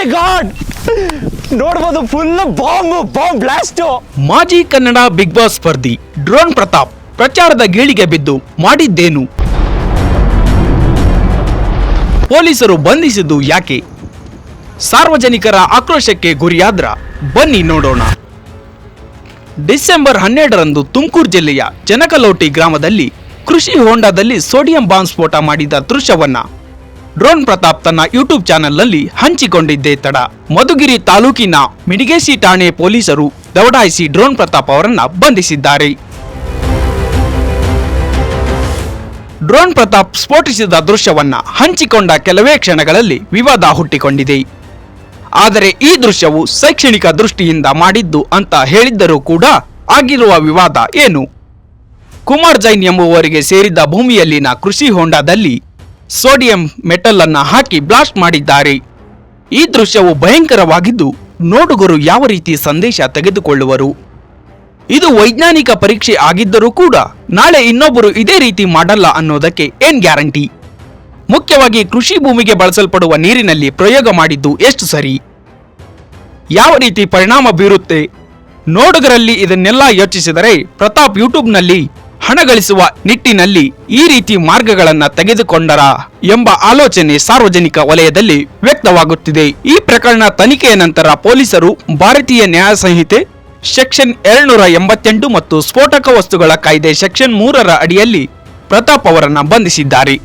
ಮೈ God, ನೋಡ್ಬೋದು full bomb blast. ಮಾಜಿ Kannada Bigg Boss ಸ್ಪರ್ಧಿ ಡ್ರೋನ್ ಪ್ರತಾಪ್ ಪ್ರಚಾರದ ಗೀಳಿಗೆ ಬಿದ್ದು ಮಾಡಿದ್ದೇನು? ಪೊಲೀಸರು ಬಂಧಿಸಿದ್ದು ಯಾಕೆ? ಸಾರ್ವಜನಿಕರ ಆಕ್ರೋಶಕ್ಕೆ ಗುರಿಯಾದ್ರ ಬನ್ನಿ ನೋಡೋಣ. ಡಿಸೆಂಬರ್ 12ರಂದು ತುಮಕೂರು ಜಿಲ್ಲೆಯ ಜನಕಲೋಟಿ ಗ್ರಾಮದಲ್ಲಿ ಕೃಷಿ ಹೊಂಡದಲ್ಲಿ ಸೋಡಿಯಂ ಬಾಂಬ್ ಸ್ಫೋಟ ಮಾಡಿದ ದೃಶ್ಯವನ್ನ ಡ್ರೋನ್ ಪ್ರತಾಪ್ ತನ್ನ ಯೂಟ್ಯೂಬ್ ಚಾನೆಲ್ನಲ್ಲಿ ಹಂಚಿಕೊಂಡಿದ್ದೇ ತಡ ಮಧುಗಿರಿ ತಾಲೂಕಿನ ಮಿಡಿಗೇಸಿ ಠಾಣೆ ಪೊಲೀಸರು ದೌಡಾಯಿಸಿ ಡ್ರೋನ್ ಪ್ರತಾಪ್ ಅವರನ್ನ ಬಂಧಿಸಿದ್ದಾರೆ. ಡ್ರೋನ್ ಪ್ರತಾಪ್ ಸ್ಫೋಟಿಸಿದ ದೃಶ್ಯವನ್ನ ಹಂಚಿಕೊಂಡ ಕೆಲವೇ ಕ್ಷಣಗಳಲ್ಲಿ ವಿವಾದ ಹುಟ್ಟಿಕೊಂಡಿದೆ. ಆದರೆ ಈ ದೃಶ್ಯವು ಶೈಕ್ಷಣಿಕ ದೃಷ್ಟಿಯಿಂದ ಮಾಡಿದ್ದು ಅಂತ ಹೇಳಿದ್ದರೂ ಕೂಡ ಆಗಿರುವ ವಿವಾದ ಏನು? ಕುಮಾರ್ ಜೈನ್ ಎಂಬುವರಿಗೆ ಸೇರಿದ ಭೂಮಿಯಲ್ಲಿನ ಕೃಷಿ ಹೊಂಡದಲ್ಲಿ ಸೋಡಿಯಂ ಮೆಟಲ್ ಅನ್ನ ಹಾಕಿ ಬ್ಲಾಸ್ಟ್ ಮಾಡಿದ್ದಾರೆ. ಈ ದೃಶ್ಯವು ಭಯಂಕರವಾಗಿದ್ದು ನೋಡುಗರು ಯಾವ ರೀತಿ ಸಂದೇಶ ತೆಗೆದುಕೊಳ್ಳುವರು? ಇದು ವೈಜ್ಞಾನಿಕ ಪರೀಕ್ಷೆ ಆಗಿದ್ದರೂ ಕೂಡ ನಾಳೆ ಇನ್ನೊಬ್ಬರು ಇದೇ ರೀತಿ ಮಾಡಲ್ಲ ಅನ್ನೋದಕ್ಕೆ ಏನ್ ಗ್ಯಾರಂಟಿ? ಮುಖ್ಯವಾಗಿ ಕೃಷಿ ಭೂಮಿಗೆ ಬಳಸಲ್ಪಡುವ ನೀರಿನಲ್ಲಿ ಪ್ರಯೋಗ ಮಾಡಿದ್ದು ಎಷ್ಟು ಸರಿ? ಯಾವ ರೀತಿ ಪರಿಣಾಮ ಬೀರುತ್ತೆ? ನೋಡುಗರಲ್ಲಿ ಇದನ್ನೆಲ್ಲ ಯೋಚಿಸಿದರೆ ಪ್ರತಾಪ್ ಯೂಟ್ಯೂಬ್ನಲ್ಲಿ ಹಣ ಗಳಿಸುವ ನಿಟ್ಟಿನಲ್ಲಿ ಈ ರೀತಿ ಮಾರ್ಗಗಳನ್ನ ತೆಗೆದುಕೊಂಡರ ಎಂಬ ಆಲೋಚನೆ ಸಾರ್ವಜನಿಕ ವಲಯದಲ್ಲಿ ವ್ಯಕ್ತವಾಗುತ್ತಿದೆ. ಈ ಪ್ರಕರಣ ತನಿಖೆಯ ನಂತರ ಪೊಲೀಸರು ಭಾರತೀಯ ನ್ಯಾಯ ಸಂಹಿತೆ ಸೆಕ್ಷನ್ 288 ಮತ್ತು ಸ್ಫೋಟಕ ವಸ್ತುಗಳ ಕಾಯ್ದೆ ಸೆಕ್ಷನ್ 3ರ ಅಡಿಯಲ್ಲಿ ಪ್ರತಾಪ್ ಅವರನ್ನ ಬಂಧಿಸಿದ್ದಾರೆ.